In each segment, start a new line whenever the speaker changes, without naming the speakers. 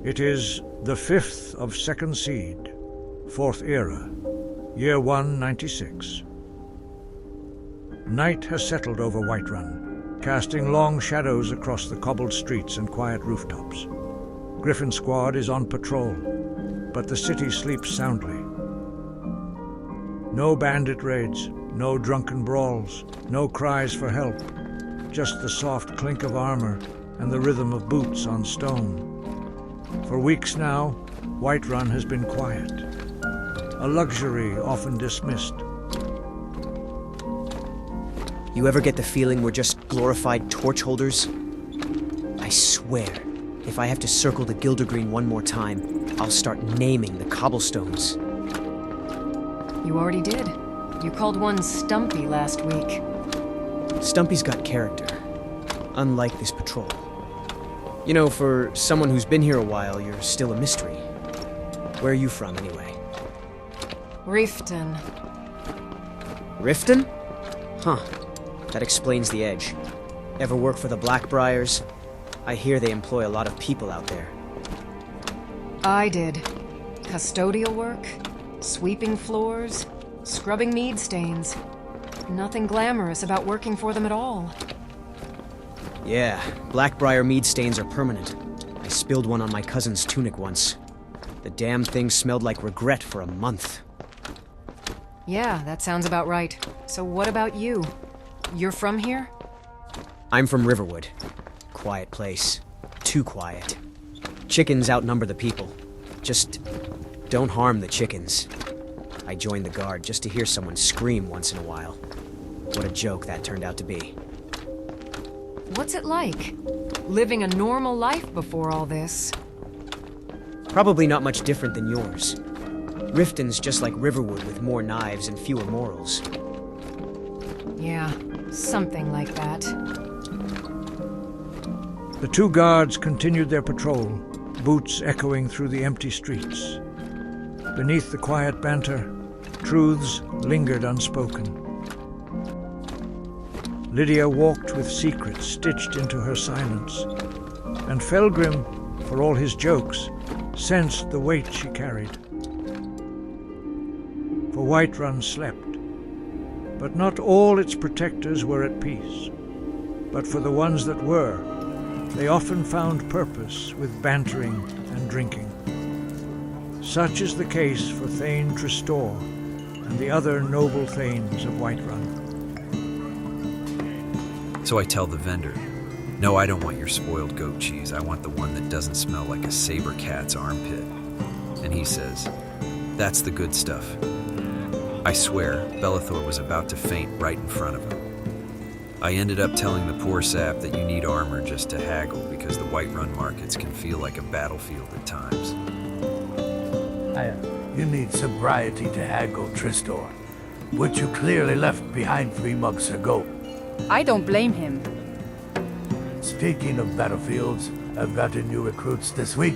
It is the 5th of Second Seed, 4th Era, Year 196. Night has settled over Whiterun, casting long shadows across the cobbled streets and quiet rooftops. Griffin Squad is on patrol, but the city sleeps soundly. No bandit raids, no drunken brawls, no cries for help, just the soft clink of armor and the rhythm of boots on stone. For weeks now, Whiterun has been quiet, a luxury often dismissed.
You ever get the feeling we're just glorified torch holders? I swear, if I have to circle the Gildergreen one more time, I'll start naming the cobblestones.
You already did. You called one Stumpy last week.
Stumpy's got character, unlike this patrol. You know, for someone who's been here a while, you're still a mystery. Where are you from, anyway?
Riften.
Riften? Huh. That explains the edge. Ever work for the Blackbriars? I hear they employ a lot of people out there.
I did. Custodial work, sweeping floors, scrubbing mead stains. Nothing glamorous about working for them at all.
Yeah, Blackbriar mead stains are permanent. I spilled one on my cousin's tunic once. The damn thing smelled like regret for a month.
Yeah, that sounds about right. So what about you? You're from here?
I'm from Riverwood. Quiet place. Too quiet. Chickens outnumber the people. Just don't harm the chickens. I joined the guard just to hear someone scream once in a while. What a joke that turned out to be.
What's it like? Living a normal life before all this?
Probably not much different than yours. Riften's just like Riverwood with more knives and fewer morals.
Yeah, something like that.
The two guards continued their patrol, boots echoing through the empty streets. Beneath the quiet banter, truths lingered unspoken. Lydia walked with secrets stitched into her silence, and Felgrim, for all his jokes, sensed the weight she carried. For Whiterun slept, but not all its protectors were at peace. But for the ones that were, they often found purpose with bantering and drinking. Such is the case for Thane Tristore and the other noble Thanes of Whiterun.
So I tell the vendor, no, I don't want your spoiled goat cheese. I want the one that doesn't smell like a saber cat's armpit. And he says, that's the good stuff. I swear, Belethor was about to faint right in front of him. I ended up telling the poor sap that you need armor just to haggle because the Whiterun markets can feel like a battlefield at times.
You need sobriety to haggle, Tristore, which you clearly left behind 3 months ago.
I don't blame him.
Speaking of battlefields, I've gotten new recruits this week.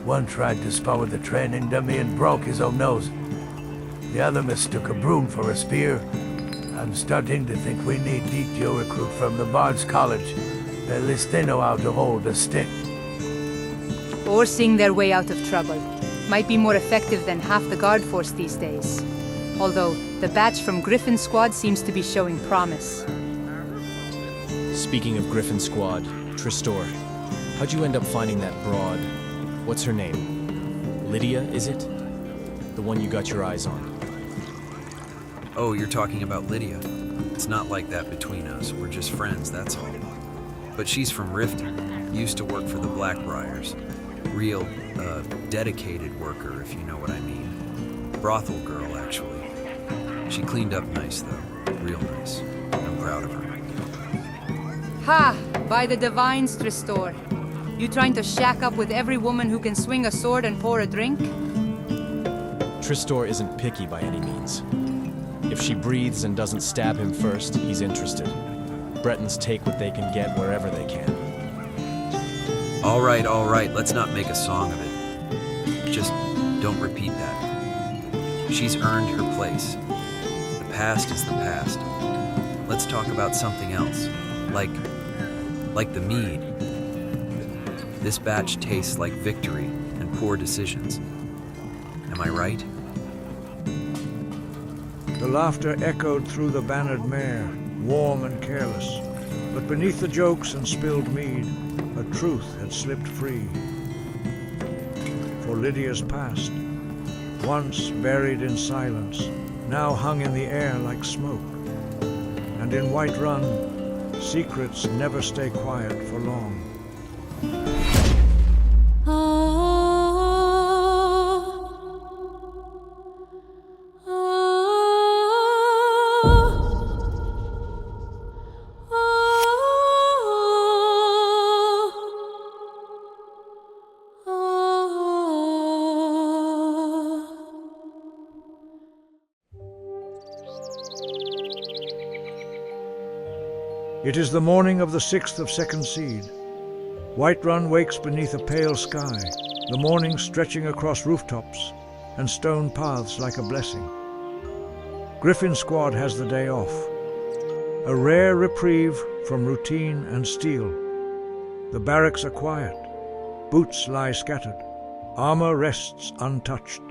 One tried to spar with the training dummy and broke his own nose. The other mistook a broom for a spear. I'm starting to think we need DTO recruit from the Bard's College. At least they know how to hold a stick.
Or sing their way out of trouble. Might be more effective than half the guard force these days. Although, the batch from Griffin Squad seems to be showing promise.
Speaking of Griffin Squad, Tristore, how'd you end up finding that broad? What's her name? Lydia, is it? The one you got your eyes on.
Oh, you're talking about Lydia. It's not like that between us. We're just friends, that's all. But she's from Riften, used to work for the Blackbriars. Real, dedicated worker, if you know what I mean. Brothel girl, actually. She cleaned up nice, though. Real nice. I'm proud of her.
Ha! By the divines, Tristore. You trying to shack up with every woman who can swing a sword and pour a drink?
Tristore isn't picky by any means. If she breathes and doesn't stab him first, he's interested. Bretons take what they can get wherever they can.
All right, let's not make a song of it. Just don't repeat that. She's earned her place. The past is the past. Let's talk about something else, like the mead. This batch tastes like victory and poor decisions. Am I right?
The laughter echoed through the bannered mare, warm and careless. But beneath the jokes and spilled mead, a truth had slipped free. For Lydia's past, once buried in silence, now hung in the air like smoke. And in Whiterun, secrets never stay quiet for long. It is the morning of the 6th of Second Seed. Whiterun wakes beneath a pale sky, the morning stretching across rooftops and stone paths like a blessing. Griffin Squad has the day off, a rare reprieve from routine and steel. The barracks are quiet, boots lie scattered, armor rests untouched.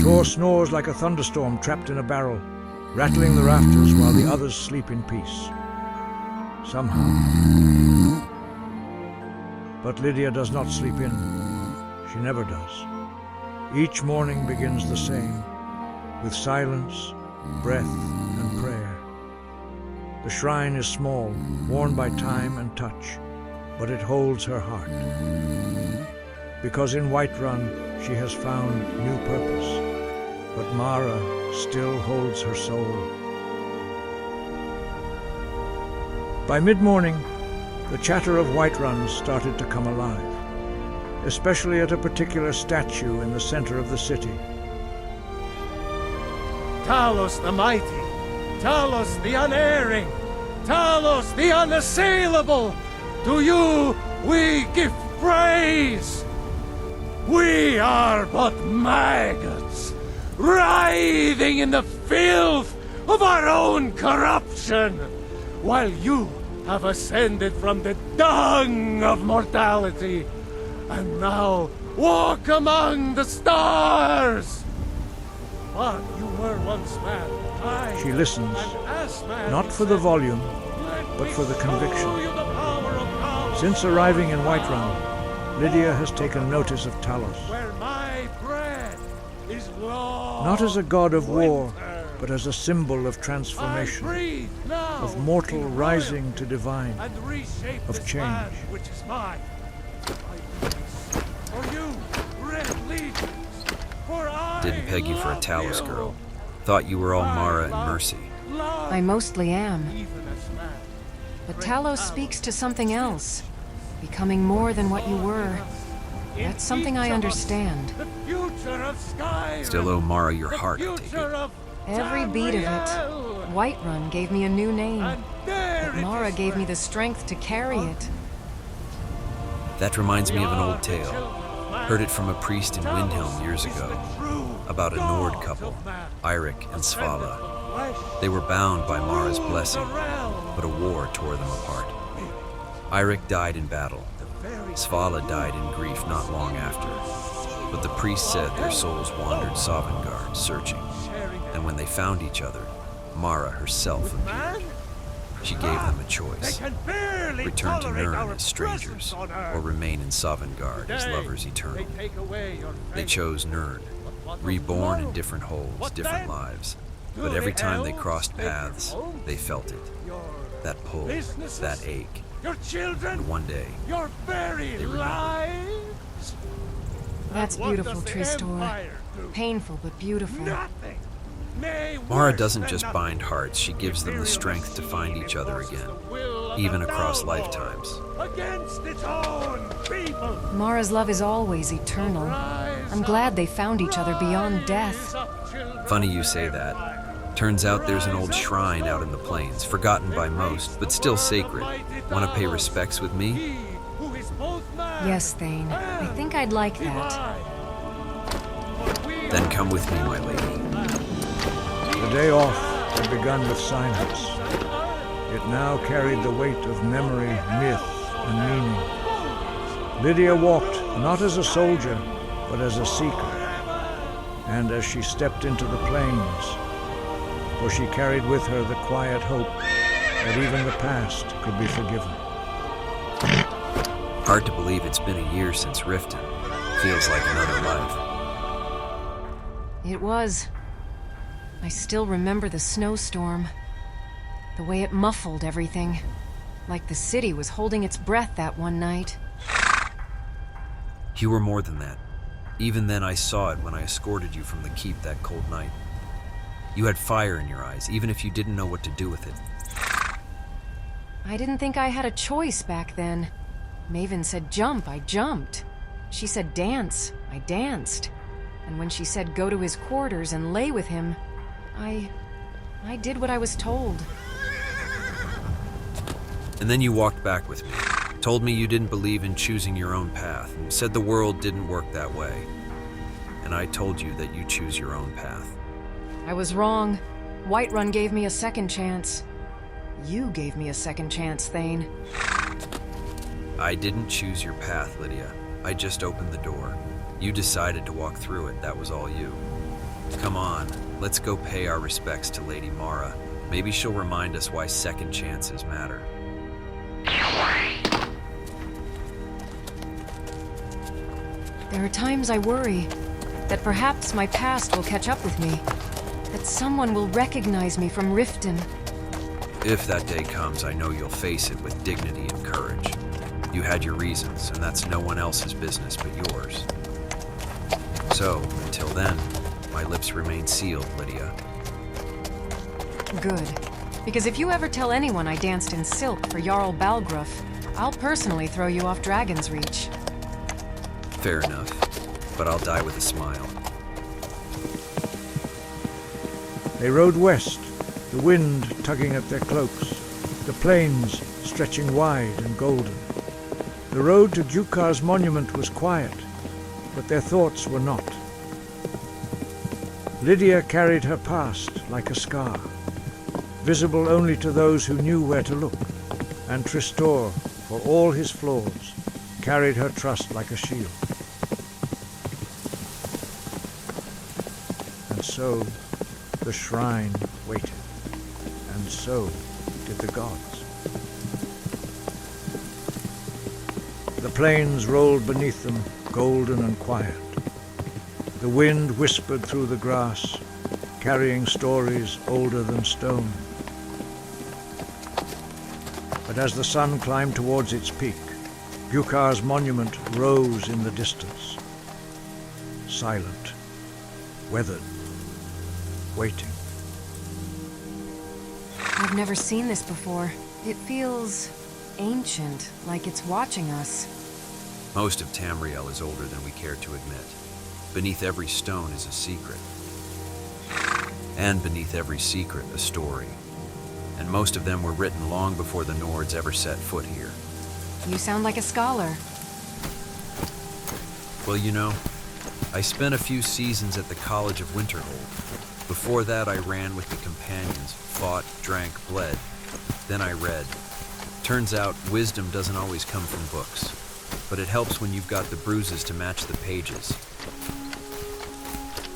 Tor snores like a thunderstorm trapped in a barrel, rattling the rafters while the others sleep in peace. Somehow. But Lydia does not sleep in. She never does. Each morning begins the same, with silence, breath, and prayer. The shrine is small, worn by time and touch, but it holds her heart. Because in Whiterun she has found new purpose. But Mara still holds her soul. By mid-morning, the chatter of Whiterun started to come alive, especially at a particular statue in the center of the city.
Talos the mighty, Talos the unerring, Talos the unassailable, to you we give praise! We are but maggots, writhing in the filth of our own corruption, while you have ascended from the dung of mortality, and now walk among the stars. But you were once man.
She listens, not for the volume, but for the conviction. Since arriving in Whiterun, Lydia has taken notice of Talos. Not as a god of war, but as a symbol of transformation, of mortal rising to divine, of change.
Didn't peg you for a Talos girl. Thought you were all Mara and Mercy.
I mostly am. But Talos speaks to something else, becoming more than what you were. That's something I understand.
Still owe Mara your heart, I take it.
Every beat of it. Whiterun gave me a new name, but Mara gave me the strength to carry it.
That reminds me of an old tale. Heard it from a priest in Windhelm years ago, about a Nord couple, Eirik and Svala. They were bound by Mara's blessing, but a war tore them apart. Eirik died in battle. Svala died in grief not long after. But the priest said their souls wandered Sovngarde, searching. And when they found each other, Mara herself appeared. She gave them a choice. Return to Nirn as strangers, or remain in Sovngarde as lovers eternal. They chose Nirn, reborn in different holes, different lives. But every time they crossed paths, they felt it. That pull, that ache. And one day, they remembered.
That's beautiful, Tristore. Painful, but beautiful.
Mara doesn't just bind hearts, she gives them the strength to find each other again, even across lifetimes.
Mara's love is always eternal. I'm glad they found each other beyond death.
Funny you say that. Turns out there's an old shrine out in the plains, forgotten by most, but still sacred. Want to pay respects with me?
Yes, Thane. I think I'd like that.
Then come with me, my lady.
The day off had begun with silence. It now carried the weight of memory, myth, and meaning. Lydia walked not as a soldier, but as a seeker. And as she stepped into the plains, for she carried with her the quiet hope that even the past could be forgiven.
Hard to believe it's been a year since Riften. Feels like another life.
It was. I still remember the snowstorm. The way it muffled everything. Like the city was holding its breath that one night.
You were more than that. Even then I saw it when I escorted you from the keep that cold night. You had fire in your eyes, even if you didn't know what to do with it.
I didn't think I had a choice back then. Maven said jump, I jumped. She said dance, I danced. And when she said go to his quarters and lay with him, I did what I was told.
And then you walked back with me. Told me you didn't believe in choosing your own path, and said the world didn't work that way. And I told you that you choose your own path.
I was wrong. Whiterun gave me a second chance. You gave me a second chance, Thane.
I didn't choose your path, Lydia. I just opened the door. You decided to walk through it, that was all you. Come on, let's go pay our respects to Lady Mara. Maybe she'll remind us why second chances matter.
There are times I worry that perhaps my past will catch up with me, that someone will recognize me from Riften.
If that day comes, I know you'll face it with dignity and courage. You had your reasons, and that's no one else's business but yours. So, until then, my lips remain sealed, Lydia.
Good. Because if you ever tell anyone I danced in silk for Jarl Balgruuf, I'll personally throw you off Dragon's Reach.
Fair enough, but I'll die with a smile.
They rode west, the wind tugging at their cloaks, the plains stretching wide and golden. The road to Gjukar's monument was quiet, but their thoughts were not. Lydia carried her past like a scar, visible only to those who knew where to look, and Tristore, for all his flaws, carried her trust like a shield. And so the shrine waited, and so did the gods. The plains rolled beneath them, golden and quiet. The wind whispered through the grass, carrying stories older than stone. But as the sun climbed towards its peak, Gjukar's monument rose in the distance, silent, weathered, waiting.
I've never seen this before. It feels ancient, like it's watching us.
Most of Tamriel is older than we care to admit. Beneath every stone is a secret. And beneath every secret, a story. And most of them were written long before the Nords ever set foot here.
You sound like a scholar.
Well, you know, I spent a few seasons at the College of Winterhold. Before that, I ran with the companions, fought, drank, bled. Then I read. Turns out, wisdom doesn't always come from books, but it helps when you've got the bruises to match the pages.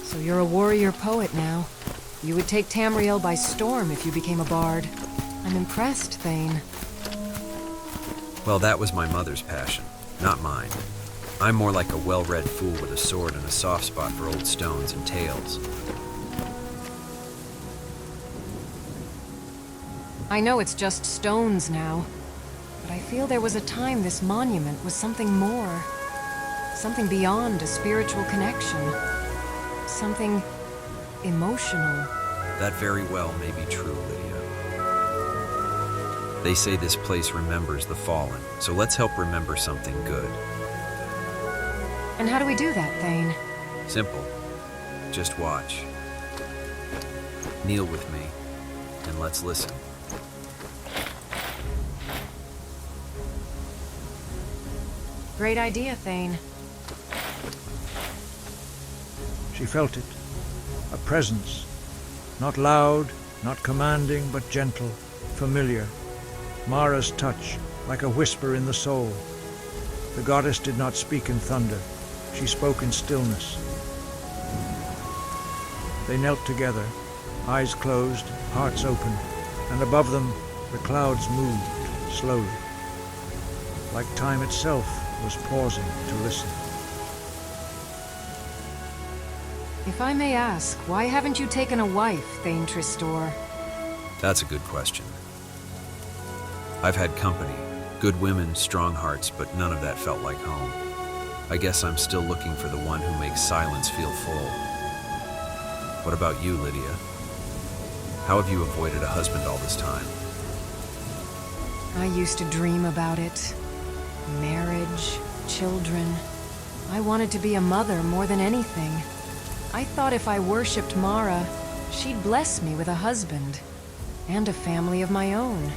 So you're a warrior poet now. You would take Tamriel by storm if you became a bard. I'm impressed, Thane.
Well, that was my mother's passion, not mine. I'm more like a well-read fool with a sword and a soft spot for old stones and tales.
I know it's just stones now, but I feel there was a time this monument was something more. Something beyond a spiritual connection. Something emotional.
That very well may be true, Lydia. They say this place remembers the fallen, so let's help remember something good.
And how do we do that, Thane?
Simple. Just watch. Kneel with me, and let's listen.
Great idea, Thane.
She felt it, a presence, not loud, not commanding, but gentle, familiar. Mara's touch, like a whisper in the soul. The goddess did not speak in thunder. She spoke in stillness. They knelt together, eyes closed, hearts open, and above them the clouds moved slowly, like time itself was pausing to listen.
If I may ask, why haven't you taken a wife, Thane Tristore?
That's a good question. I've had company, good women, strong hearts, but none of that felt like home. I guess I'm still looking for the one who makes silence feel full. What about you, Lydia? How have you avoided a husband all this time?
I used to dream about it. Marriage, children. I wanted to be a mother more than anything. I thought if I worshipped Mara, she'd bless me with a husband and a family of my own.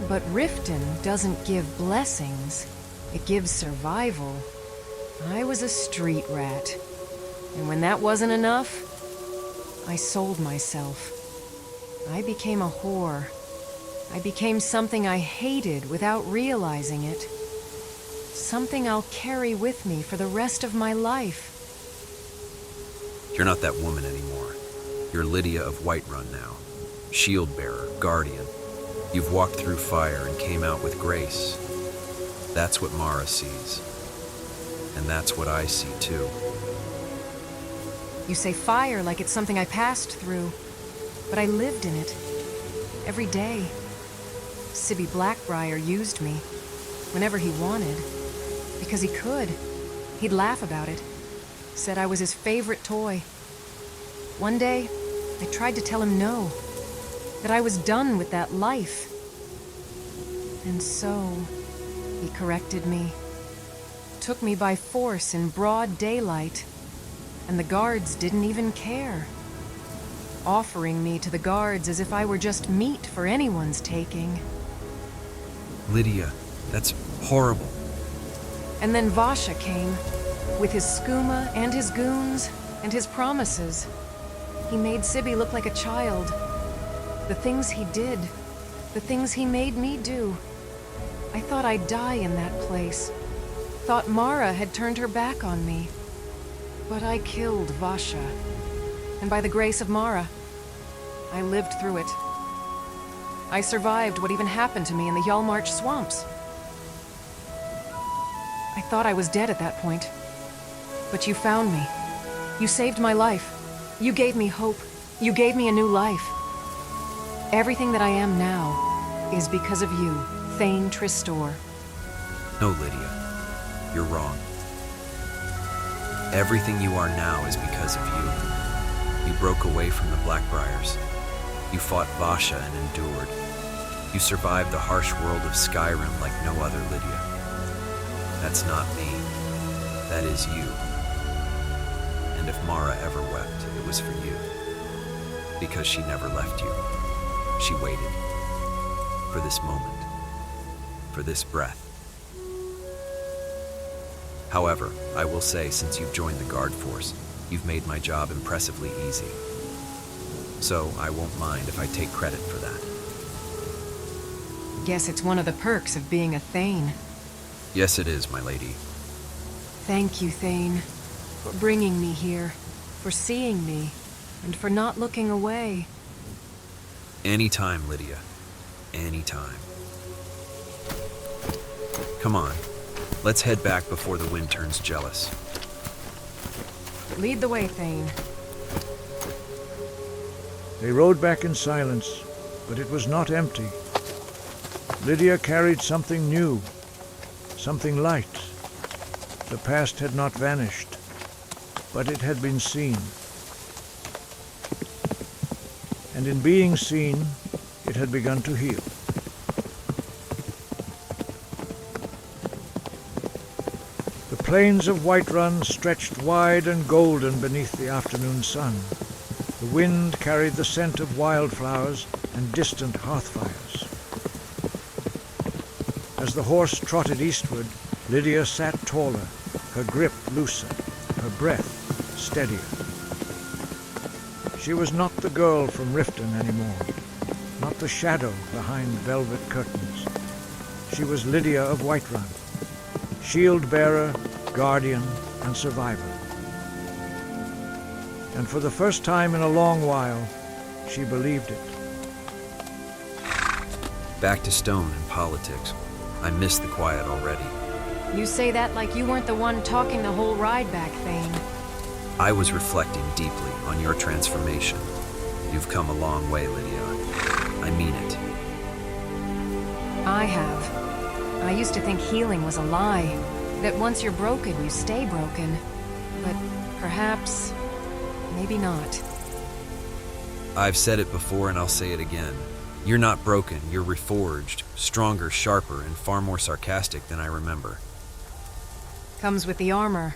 But Riften doesn't give blessings, it gives survival. I was a street rat, and when that wasn't enough, I sold myself. I became a whore. I became something I hated without realizing it. Something I'll carry with me for the rest of my life.
You're not that woman anymore. You're Lydia of Whiterun now. Shield bearer, guardian. You've walked through fire and came out with grace. That's what Mara sees. And that's what I see too.
You say fire like it's something I passed through, but I lived in it. Every day. Sibby Blackbriar used me, whenever he wanted, because he could. He'd laugh about it, said I was his favorite toy. One day, I tried to tell him no, that I was done with that life. And so, he corrected me, took me by force in broad daylight, and the guards didn't even care, offering me to the guards as if I were just meat for anyone's taking.
Lydia, that's horrible.
And then Vasha came, with his skooma and his goons and his promises. He made Sibby look like a child. The things he did, the things he made me do. I thought I'd die in that place. Thought Mara had turned her back on me. But I killed Vasha. And by the grace of Mara, I lived through it. I survived what even happened to me in the Yalmarch swamps. I thought I was dead at that point. But you found me. You saved my life. You gave me hope. You gave me a new life. Everything that I am now is because of you, Thane Tristore.
No, Lydia. You're wrong. Everything you are now is because of you. You broke away from the Blackbriars. You fought Vasha and endured. You survived the harsh world of Skyrim like no other, Lydia. That's not me. That is you. And if Mara ever wept, it was for you. Because she never left you. She waited. For this moment. For this breath. However, I will say, since you've joined the Guard Force, you've made my job impressively easy. So I won't mind if I take credit for that.
Guess it's one of the perks of being a Thane.
Yes, it is, my lady.
Thank you, Thane, for bringing me here, for seeing me, and for not looking away.
Anytime, Lydia. Anytime. Come on. Let's head back before the wind turns jealous.
Lead the way, Thane.
They rode back in silence, but it was not empty. Lydia carried something new, something light. The past had not vanished, but it had been seen. And in being seen, it had begun to heal. The plains of Whiterun stretched wide and golden beneath the afternoon sun. The wind carried the scent of wildflowers and distant hearth fires. As the horse trotted eastward, Lydia sat taller, her grip looser, her breath steadier. She was not the girl from Riften anymore, not the shadow behind velvet curtains. She was Lydia of Whiterun, shield-bearer, guardian, and survivor. And for the first time in a long while, she believed it.
Back to stone and politics. I miss the quiet already.
You say that like you weren't the one talking the whole ride back, Thane.
I was reflecting deeply on your transformation. You've come a long way, Lydia. I mean it.
I have. I used to think healing was a lie. That once you're broken, you stay broken. But perhaps... maybe not.
I've said it before and I'll say it again. You're not broken, you're reforged, stronger, sharper, and far more sarcastic than I remember.
Comes with the armor.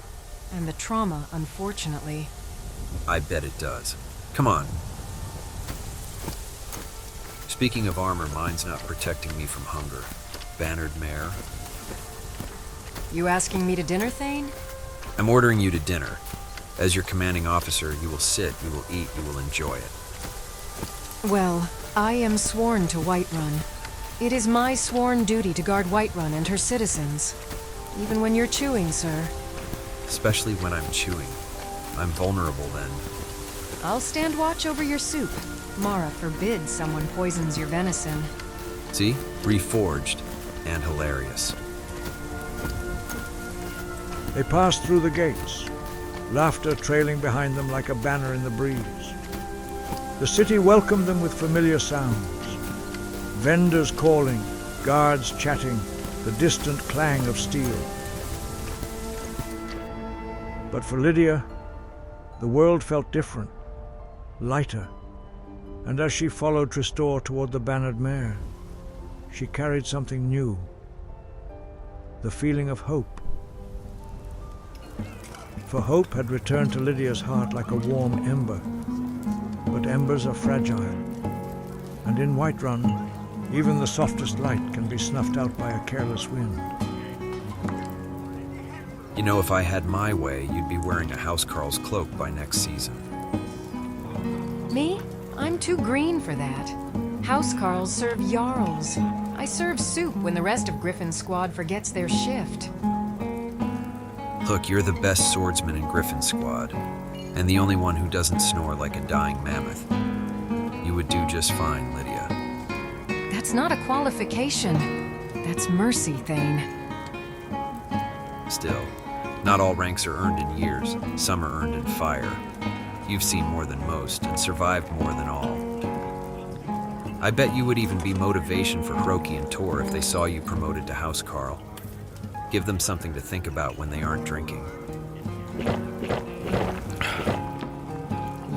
And the trauma, unfortunately.
I bet it does. Come on. Speaking of armor, mine's not protecting me from hunger. Bannered mare.
You asking me to dinner, Thane?
I'm ordering you to dinner. As your commanding officer, you will sit, you will eat, you will enjoy it.
Well, I am sworn to Whiterun. It is my sworn duty to guard Whiterun and her citizens. Even when you're chewing, sir.
Especially when I'm chewing. I'm vulnerable then.
I'll stand watch over your soup. Mara forbids someone poisons your venison.
See? Reforged. And hilarious.
They passed through the gates, laughter trailing behind them like a banner in the breeze. The city welcomed them with familiar sounds. Vendors calling, guards chatting, the distant clang of steel. But for Lydia, the world felt different, lighter, and as she followed Tristore toward the bannered mare, she carried something new, the feeling of hope. For hope had returned to Lydia's heart like a warm ember, but embers are fragile, and in Whiterun, even the softest light can be snuffed out by a careless wind.
You know, if I had my way, you'd be wearing a housecarl's cloak by next season.
Me? I'm too green for that. Housecarls serve jarls. I serve soup when the rest of Griffin Squad forgets their shift.
Look, you're the best swordsman in Griffin Squad, and the only one who doesn't snore like a dying mammoth. You would do just fine, Lydia.
That's not a qualification. That's mercy, Thane.
Still, not all ranks are earned in years. Some are earned in fire. You've seen more than most, and survived more than all. I bet you would even be motivation for Hroki and Tor if they saw you promoted to Housecarl. Give them something to think about when they aren't drinking.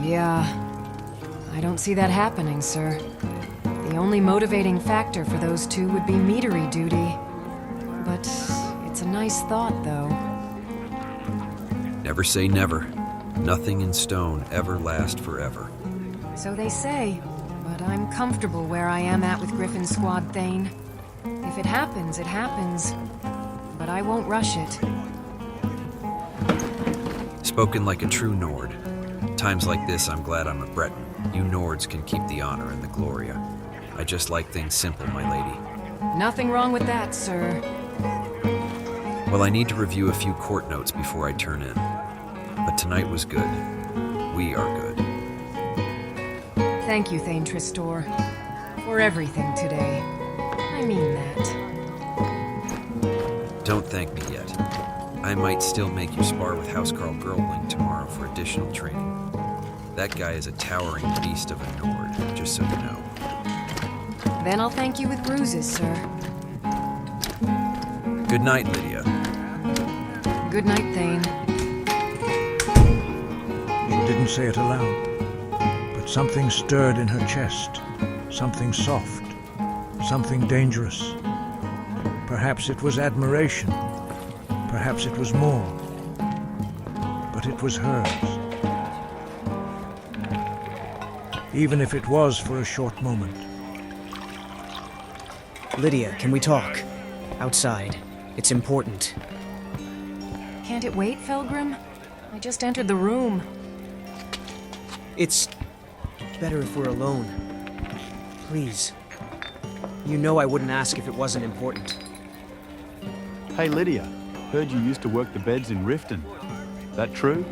Yeah, I don't see that happening, sir. The only motivating factor for those two would be meadery duty. But it's a nice thought, though.
Never say never. Nothing in stone ever lasts forever.
So they say, but I'm comfortable where I am at with Griffin Squad, Thane. If it happens, it happens. But I won't rush it.
Spoken like a true Nord. Times like this, I'm glad I'm a Breton. You Nords can keep the honor and the Gloria. I just like things simple, my lady.
Nothing wrong with that, sir.
Well, I need to review a few court notes before I turn in. But tonight was good. We are good.
Thank you, Thane Tristore, for everything today. I mean that.
Don't thank me yet. I might still make you spar with Housecarl Girlling tomorrow for additional training. That guy is a towering beast of a Nord, just so you know.
Then I'll thank you with bruises, sir.
Good night, Lydia.
Good night, Thane.
She didn't say it aloud, but something stirred in her chest, something soft, something dangerous. Perhaps it was admiration, perhaps it was more, but it was hers. Even if it was for a short moment.
Lydia, can we talk? Outside. It's important.
Can't it wait, Felgrim? I just entered the room.
It's better if we're alone. Please. You know I wouldn't ask if it wasn't important.
Hey Lydia, heard you used to work the beds in Riften. That true?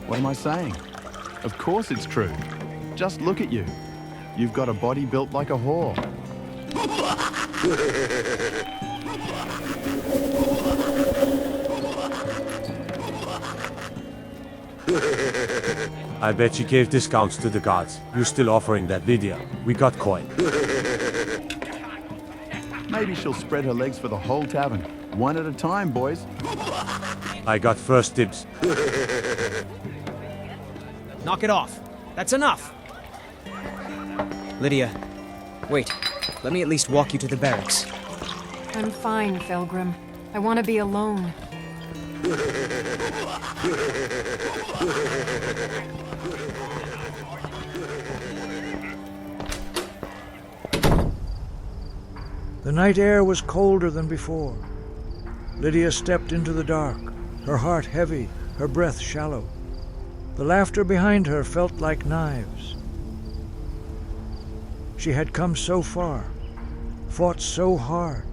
What am I saying? Of course it's true. Just look at you. You've got a body built like a whore.
I bet she gave discounts to the guards. You're still offering that, Lydia. We got coin.
Maybe she'll spread her legs for the whole tavern. One at a time, boys.
I got first dibs.
Knock it off. That's enough. Lydia, wait. Let me at least walk you to the barracks.
I'm fine, Felgrim. I want to be alone.
The night air was colder than before. Lydia stepped into the dark, her heart heavy, her breath shallow. The laughter behind her felt like knives. She had come so far, fought so hard,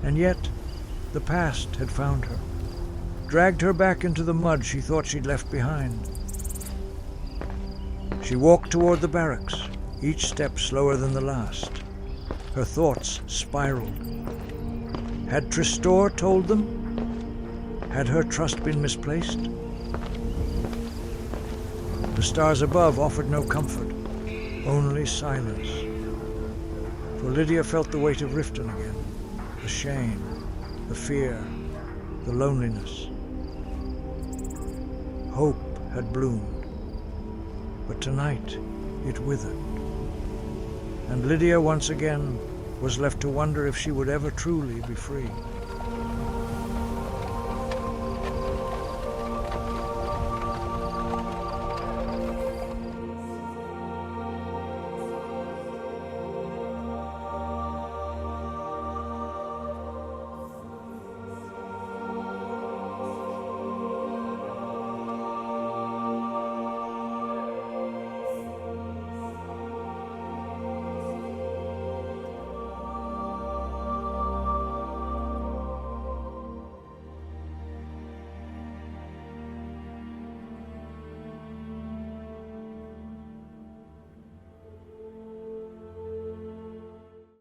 and yet the past had found her, dragged her back into the mud she thought she'd left behind. She walked toward the barracks, each step slower than the last. Her thoughts spiraled. Had Tristore told them? Had her trust been misplaced? The stars above offered no comfort, only silence. For Lydia felt the weight of Riften again, the shame, the fear, the loneliness. Hope had bloomed, but tonight it withered. And Lydia once again was left to wonder if she would ever truly be free.